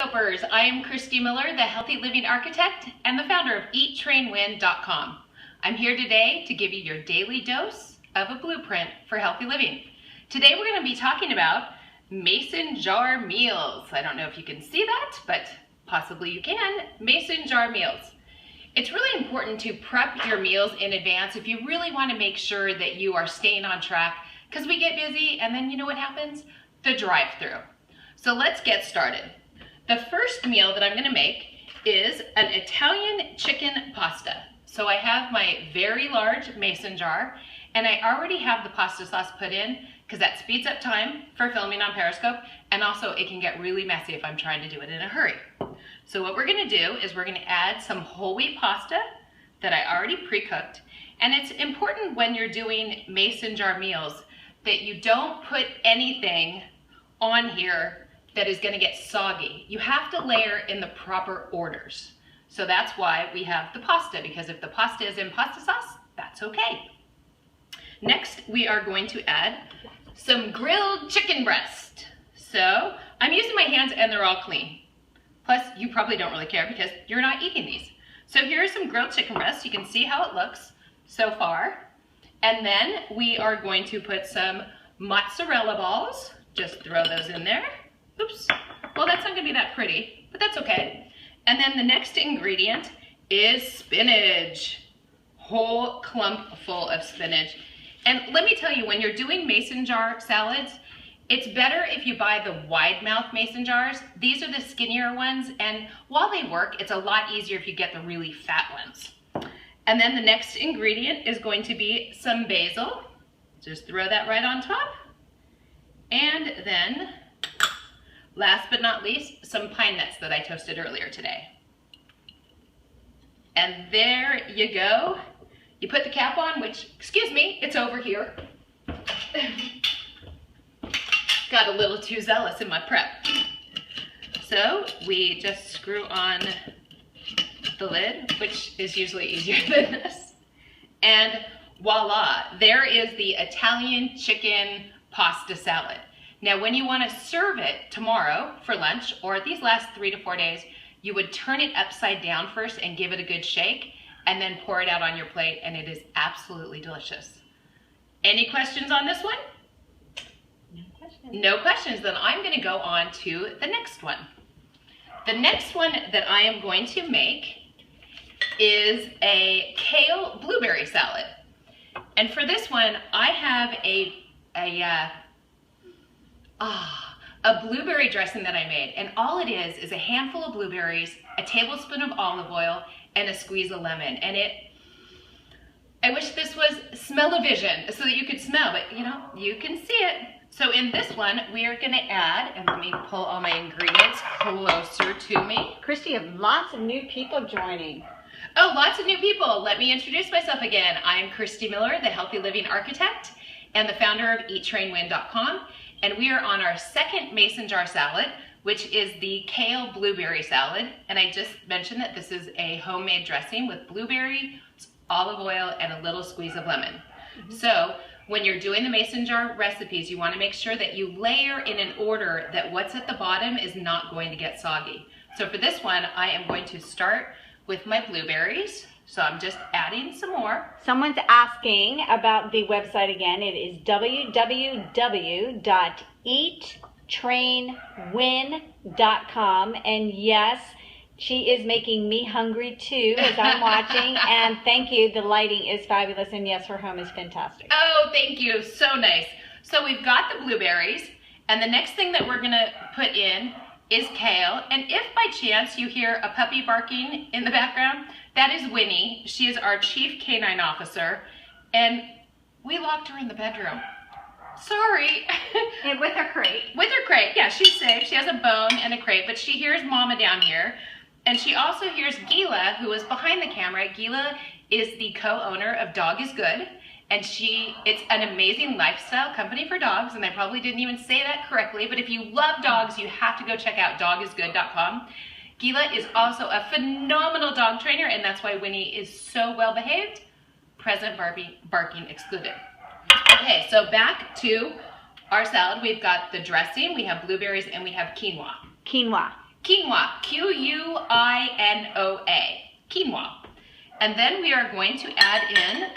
Periscopers, I am Christy Miller, the Healthy Living Architect and the founder of EatTrainWin.com. I'm here today to give you your daily dose of a blueprint for healthy living. Today we're going to be talking about mason jar meals. I don't know if you can see that, but possibly you can. Mason jar meals. It's really important to prep your meals in advance if you really want to make sure that you are staying on track, because we get busy and then you know what happens? The drive-through. So let's get started. The first meal that I'm going to make is an Italian chicken pasta. So I have my very large mason jar, and I already have the pasta sauce put in because that speeds up time for filming on Periscope, and also it can get really messy if I'm trying to do it in a hurry. So what we're going to do is we're going to add some whole wheat pasta that I already pre-cooked, and it's important when you're doing mason jar meals that you don't put anything on here that is going to get soggy. You have to layer in the proper orders. So that's why we have the pasta, because if the pasta is in pasta sauce, that's okay. Next, we are going to add some grilled chicken breast. So I'm using my hands and they're all clean. Plus, you probably don't really care because you're not eating these. So here are some grilled chicken breasts. You can see how it looks so far. And then we are going to put some mozzarella balls. Just throw those in there. Oops, well that's not gonna be that pretty, but that's okay. And then the next ingredient is spinach. Whole clump full of spinach. And let me tell you, when you're doing mason jar salads, it's better if you buy the wide mouth mason jars. These are the skinnier ones, and while they work, it's a lot easier if you get the really fat ones. And then the next ingredient is going to be some basil. Just throw that right on top. And then, last but not least, some pine nuts that I toasted earlier today. And there you go. You put the cap on, which, excuse me, it's over here. Got a little too zealous in my prep. So we just screw on the lid, which is usually easier than this. And voila, there is the Italian chicken pasta salad. Now, when you want to serve it tomorrow for lunch, or these last 3 to 4 days, you would turn it upside down first and give it a good shake, and then pour it out on your plate, and it is absolutely delicious. Any questions on this one? No questions. No questions. Then I'm going to go on to the next one. The next one that I am going to make is a kale blueberry salad. And for this one, I have a blueberry dressing that I made, and all it is a handful of blueberries, a tablespoon of olive oil, and a squeeze of lemon. And I wish this was smell-o-vision so that you could smell, but you know, you can see it. So in this one, we are gonna add, and let me pull all my ingredients closer to me. Christy, you have lots of new people joining. Oh, lots of new people. Let me introduce myself again. I'm Christy Miller, the Healthy Living Architect and the founder of EatTrainWin.com. And we are on our second mason jar salad, which is the kale blueberry salad. And I just mentioned that this is a homemade dressing with blueberry, olive oil, and a little squeeze of lemon. So when you're doing the mason jar recipes, you want to make sure that you layer in an order that what's at the bottom is not going to get soggy. So for this one, I am going to start with my blueberries. So I'm just adding some more. Someone's asking about the website again. It is www.eattrainwin.com. And yes, she is making me hungry too as I'm watching. And thank you. The lighting is fabulous. And yes, her home is fantastic. Oh, thank you. So nice. So we've got the blueberries. And the next thing that we're going to put in is kale. And if by chance you hear a puppy barking in the background, that is Winnie. She is our chief canine officer, and we locked her in the bedroom. Sorry. And with her crate. With her crate, yeah, she's safe. She has a bone and a crate, but she hears Mama down here, and she also hears Gila, who is behind the camera. Gila is the co-owner of Dog is Good, and it's an amazing lifestyle company for dogs, and I probably didn't even say that correctly, but if you love dogs, you have to go check out dogisgood.com. Gila is also a phenomenal dog trainer, and that's why Winnie is so well behaved. Present barking excluded. Okay, so back to our salad. We've got the dressing, we have blueberries, and we have quinoa. Quinoa. quinoa, Q-U-I-N-O-A, quinoa. And then we are going to add in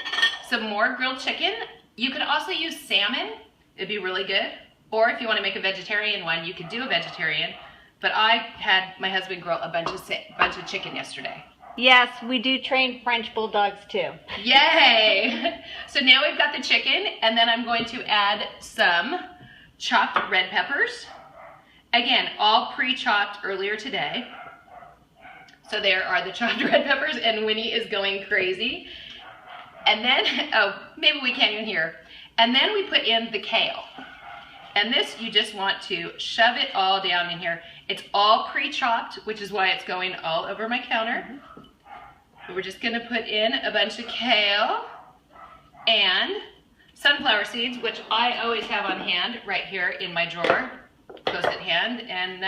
some more grilled chicken. You could also use salmon, it'd be really good. Or if you want to make a vegetarian one, you could do a vegetarian. But I had my husband grill a bunch of chicken yesterday. Yes, we do train French bulldogs too. Yay! So now we've got the chicken, and then I'm going to add some chopped red peppers. Again, all pre-chopped earlier today. So there are the chopped red peppers, and Winnie is going crazy. And then, oh, maybe we can't even hear. And then we put in the kale. And this, you just want to shove it all down in here. It's all pre-chopped, which is why it's going all over my counter. We're just gonna put in a bunch of kale and sunflower seeds, which I always have on hand right here in my drawer, close at hand. And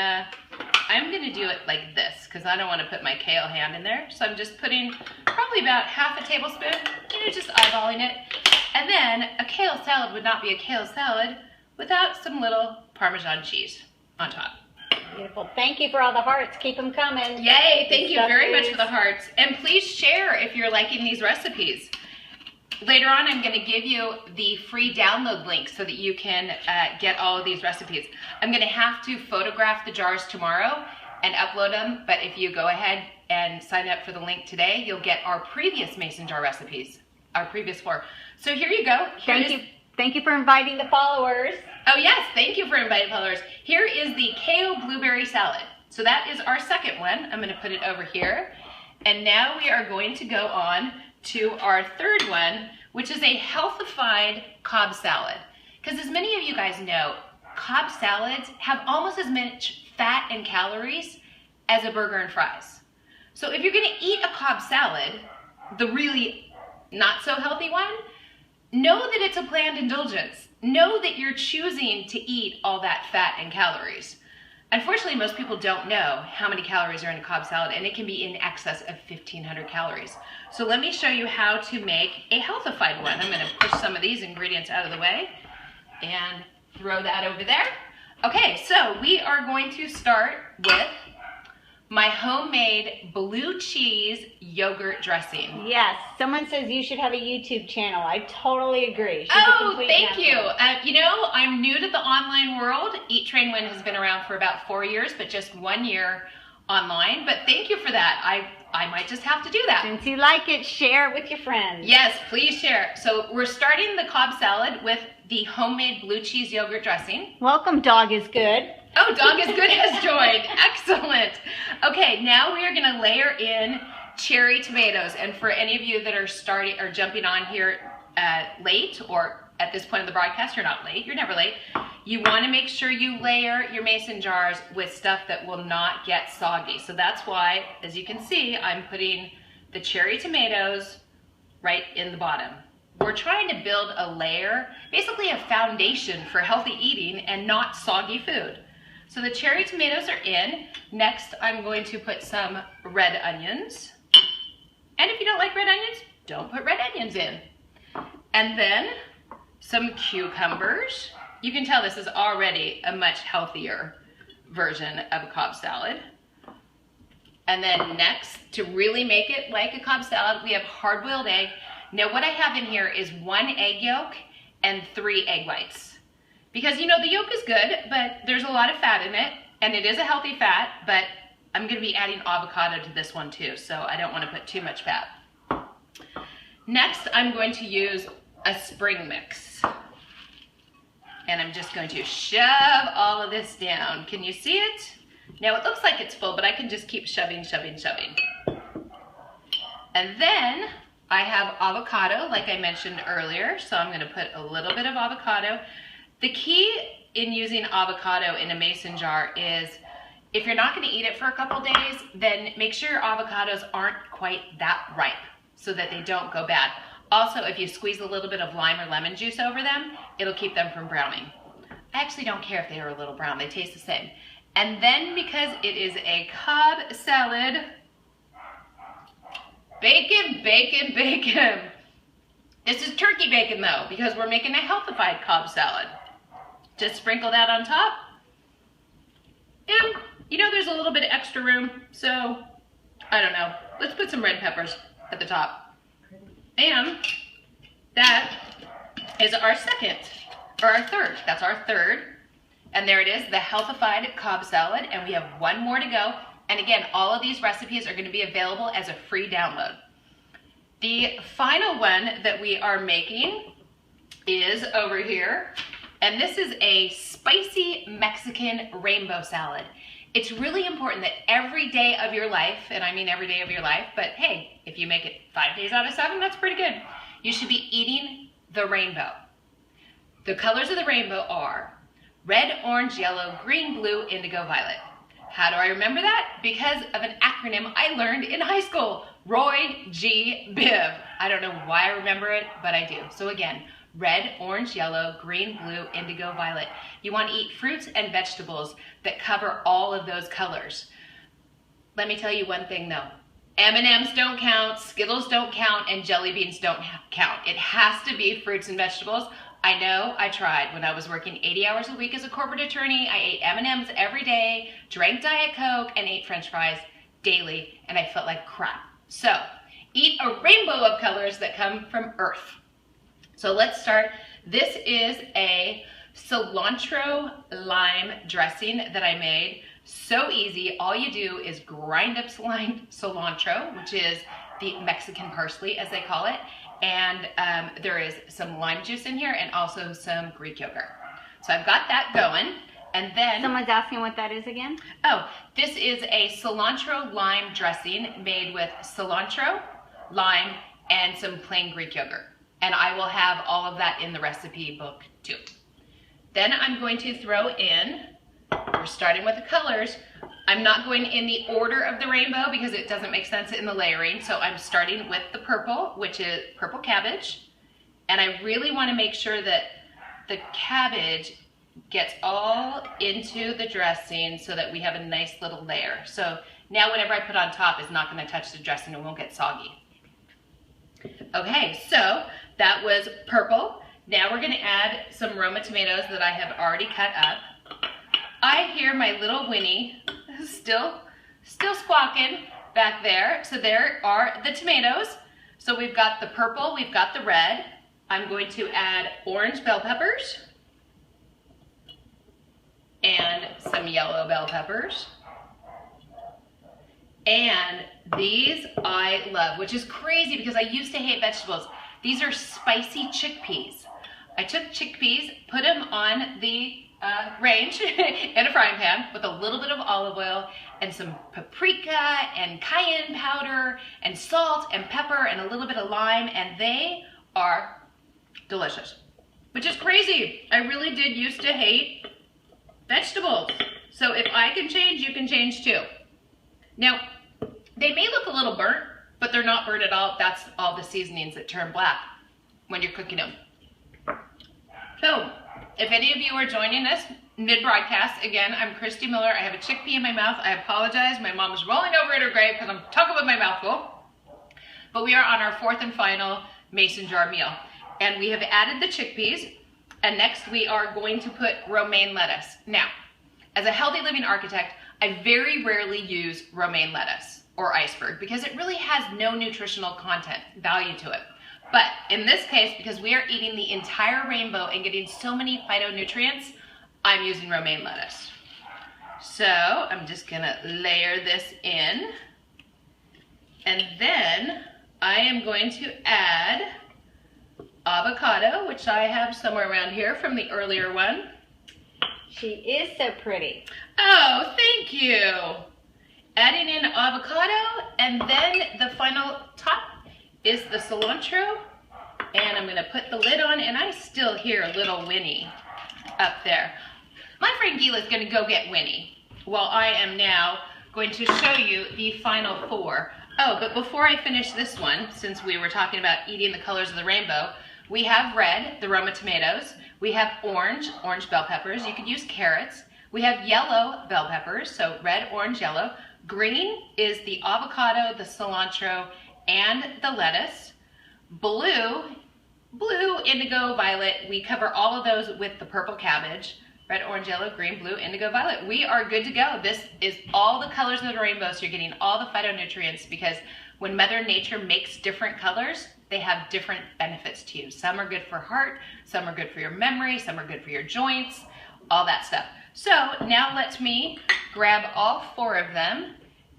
I'm gonna do it like this because I don't want to put my kale hand in there. So I'm just putting probably about half a tablespoon, just eyeballing it. And then a kale salad would not be a kale salad without some little Parmesan cheese on top. Beautiful. Thank you for all the hearts. Keep them coming. Yay, thank you very much for the hearts. And please share if you're liking these recipes. Later on, I'm going to give you the free download link so that you can get all of these recipes. I'm going to have to photograph the jars tomorrow and upload them, but if you go ahead and sign up for the link today, you'll get our previous mason jar recipes, our previous 4. So here you go. Thank you for inviting the followers. Oh yes, thank you for inviting followers. Here is the kale blueberry salad. So that is our second one. I'm going to put it over here. And now we are going to go on to our third one, which is a healthified Cobb salad. Because as many of you guys know, Cobb salads have almost as much fat and calories as a burger and fries. So if you're going to eat a Cobb salad, the really not so healthy one, know that it's a planned indulgence. Know that you're choosing to eat all that fat and calories. Unfortunately, most people don't know how many calories are in a Cobb salad, and it can be in excess of 1,500 calories. So let me show you how to make a healthified one. I'm going to push some of these ingredients out of the way and throw that over there. Okay, so we are going to start with my homemade blue cheese yogurt dressing. Yes, someone says you should have a YouTube channel. I totally agree. Oh, thank you. You know, I'm new to the online world. Eat, Train, Win has been around for about 4 years, but just 1 year online. But thank you for that. I might just have to do that. Since you like it, share it with your friends. Yes, please share. So we're starting the Cobb salad with the homemade blue cheese yogurt dressing. Welcome, Dog is Good. Oh, Dog is Good has joined. Excellent. Okay, now we are going to layer in cherry tomatoes. And for any of you that are jumping on here late, or at this point in the broadcast, you're not late. You're never late. You want to make sure you layer your mason jars with stuff that will not get soggy. So that's why, as you can see, I'm putting the cherry tomatoes right in the bottom. We're trying to build a layer, basically a foundation for healthy eating and not soggy food. So the cherry tomatoes are in. Next, I'm going to put some red onions. And if you don't like red onions, don't put red onions in. And then some cucumbers. You can tell this is already a much healthier version of a Cobb salad. And then next, to really make it like a Cobb salad, we have hard-boiled egg. Now what I have in here is 1 egg yolk and 3 egg whites. Because, you know, the yolk is good, but there's a lot of fat in it, and it is a healthy fat, but I'm going to be adding avocado to this one too, so I don't want to put too much fat. Next, I'm going to use a spring mix. And I'm just going to shove all of this down. Can you see it? Now it looks like it's full, but I can just keep shoving, shoving, shoving. And then I have avocado, like I mentioned earlier, so I'm going to put a little bit of avocado. The key in using avocado in a mason jar is if you're not going to eat it for a couple days, then make sure your avocados aren't quite that ripe so that they don't go bad. Also, if you squeeze a little bit of lime or lemon juice over them, it'll keep them from browning. I actually don't care if they are a little brown, they taste the same. And then because it is a Cobb salad, bacon, bacon, bacon. This is turkey bacon though, because we're making a healthified Cobb salad. Just sprinkle that on top. And you know, there's a little bit of extra room, so I don't know. Let's put some red peppers at the top. And that is our second, or our third. That's our third. And there it is, the healthified Cobb salad, and we have one more to go. And again, all of these recipes are gonna be available as a free download. The final one that we are making is over here, and this is a spicy Mexican rainbow salad. It's really important that every day of your life, and I mean every day of your life, but hey, if you make it 5 days out of 7, that's pretty good. You should be eating the rainbow. The colors of the rainbow are red, orange, yellow, green, blue, indigo, violet. How do I remember that? Because of an acronym I learned in high school, Roy G. Biv. I don't know why I remember it, but I do. So again, red, orange, yellow, green, blue, indigo, violet. You want to eat fruits and vegetables that cover all of those colors. Let me tell you one thing though. M&Ms don't count, Skittles don't count, and jelly beans don't count. It has to be fruits and vegetables. I know, I tried. When I was working 80 hours a week as a corporate attorney, I ate M&Ms every day, drank Diet Coke, and ate French fries daily, and I felt like crap. So, eat a rainbow of colors that come from Earth. So let's start. This is a cilantro lime dressing that I made. So easy. All you do is grind up cilantro, which is the Mexican parsley as they call it. And there is some lime juice in here and also some Greek yogurt. So I've got that going. And then Someone's asking what that is again? Oh, this is a cilantro lime dressing made with cilantro, lime, and some plain Greek yogurt. And I will have all of that in the recipe book too. Then I'm going to throw in, we're starting with the colors. I'm not going in the order of the rainbow because it doesn't make sense in the layering. So I'm starting with the purple, which is purple cabbage. And I really want to make sure that the cabbage gets all into the dressing so that we have a nice little layer. So now whatever I put on top is not going to touch the dressing and won't get soggy. Okay, so that was purple. Now we're going to add some Roma tomatoes that I have already cut up. I hear my little Winnie still squawking back there. So there are the tomatoes. So we've got the purple, we've got the red. I'm going to add orange bell peppers and some yellow bell peppers. And these I love, which is crazy because I used to hate vegetables. These are spicy chickpeas. I took chickpeas, put them on the range in a frying pan with a little bit of olive oil and some paprika and cayenne powder and salt and pepper and a little bit of lime, and they are delicious, which is crazy. I really did used to hate vegetables. So if I can change, you can change too. Now, they may look a little burnt, but they're not burnt at all. That's all the seasonings that turn black when you're cooking them. So, if any of you are joining us mid-broadcast, again, I'm Christy Miller. I have a chickpea in my mouth. I apologize. My mom is rolling over in her grave because I'm talking with my mouth full. But we are on our fourth and final mason jar meal. And we have added the chickpeas. And next we are going to put romaine lettuce. Now, as a healthy living architect, I very rarely use romaine lettuce or iceberg because it really has no nutritional content value to it. But in this case, because we are eating the entire rainbow and getting so many phytonutrients, I'm using romaine lettuce. So I'm just gonna layer this in. And then I am going to add avocado, which I have somewhere around here from the earlier one. She is so pretty. Oh, thank you. Adding in avocado, and then the final top is the cilantro, and I'm gonna put the lid on, and I still hear little Winnie up there. My friend Gila is gonna go get Winnie, while I am now going to show you the final four. Oh, but before I finish this one, since we were talking about eating the colors of the rainbow, we have red, the Roma tomatoes. We have orange bell peppers. You could use carrots. We have yellow bell peppers, so red, orange, yellow. Green is the avocado, the cilantro, and the lettuce. Blue, indigo, violet. We cover all of those with the purple cabbage. red, orange, yellow, green, blue, indigo, violet. We are good to go. This is all the colors of the rainbow, so you're getting all the phytonutrients, because when Mother Nature makes different colors, they have different benefits to you. Some are good for heart, some are good for your memory, some are good for your joints, all that stuff. So now let me grab all 4 of them,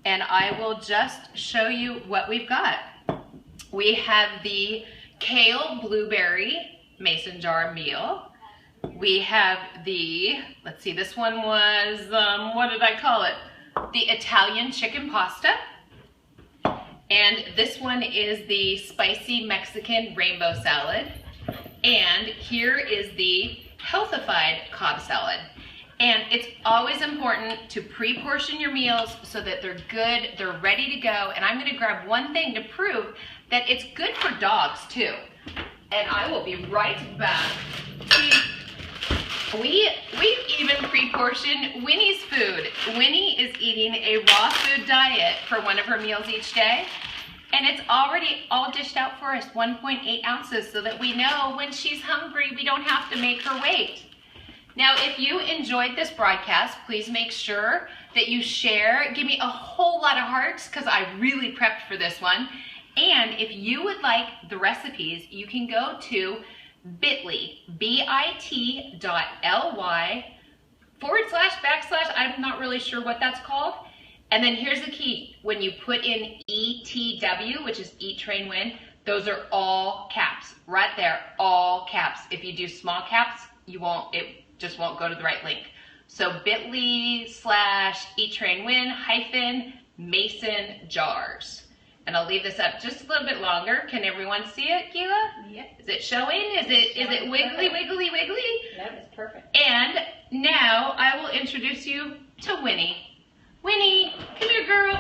and I will just show you what we've got. We have the Kale Blueberry Mason Jar Meal. We have the, let's see, this one was, what did I call it? The Italian Chicken Pasta. And this one is the Spicy Mexican Rainbow Salad. And here is the Healthified Cobb Salad. And it's always important to pre-portion your meals so that they're good, they're ready to go. And I'm gonna grab one thing to prove that it's good for dogs too. And I will be right back. See, we even pre-portioned Winnie's food. Winnie is eating a raw food diet for one of her meals each day. And it's already all dished out for us, 1.8 ounces, so that we know when she's hungry, we don't have to make her wait. Now, if you enjoyed this broadcast, please make sure that you share. Give me a whole lot of hearts, because I really prepped for this one. And if you would like the recipes, you can go to bit.ly, bit.ly// I'm not really sure what that's called. And then here's the key. When you put in ETW, which is Eat, Train, Win, those are all caps. Right there, all caps. If you do small caps, it just won't go to the right link. So bit.ly/Eat, Train, Win -Mason Jars. And I'll leave this up just a little bit longer. Can everyone see it, Gila? Yeah. Is it showing? Is it wiggly, wiggly, wiggly? That is perfect. And now I will introduce you to Winnie. Winnie, come here, girl.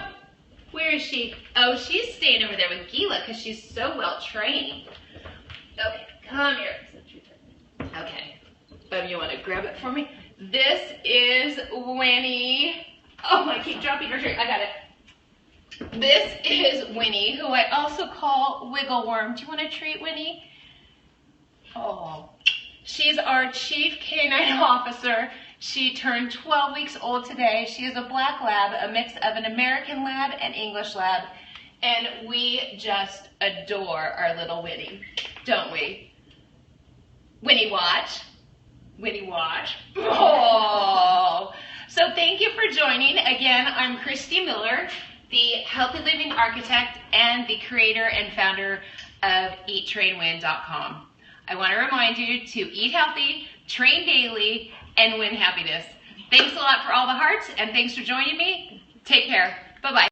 Where is she? Oh, she's staying over there with Gila because she's so well trained. Okay, come here. Okay. You want to grab it for me? This is Winnie. Oh, I keep dropping her treat. I got it. This is Winnie, who I also call Wiggle Worm. Do you want a treat, Winnie? Oh, she's our Chief Canine Officer. She turned 12 weeks old today. She is a black lab, a mix of an American lab and English lab. And we just adore our little Winnie, don't we? Winnie, watch. Winnie, watch. Oh. So thank you for joining. Again, I'm Christy Miller, the Healthy Living Architect and the creator and founder of EatTrainWin.com. I want to remind you to eat healthy, train daily, and win happiness. Thanks a lot for all the hearts, and thanks for joining me. Take care. Bye-bye.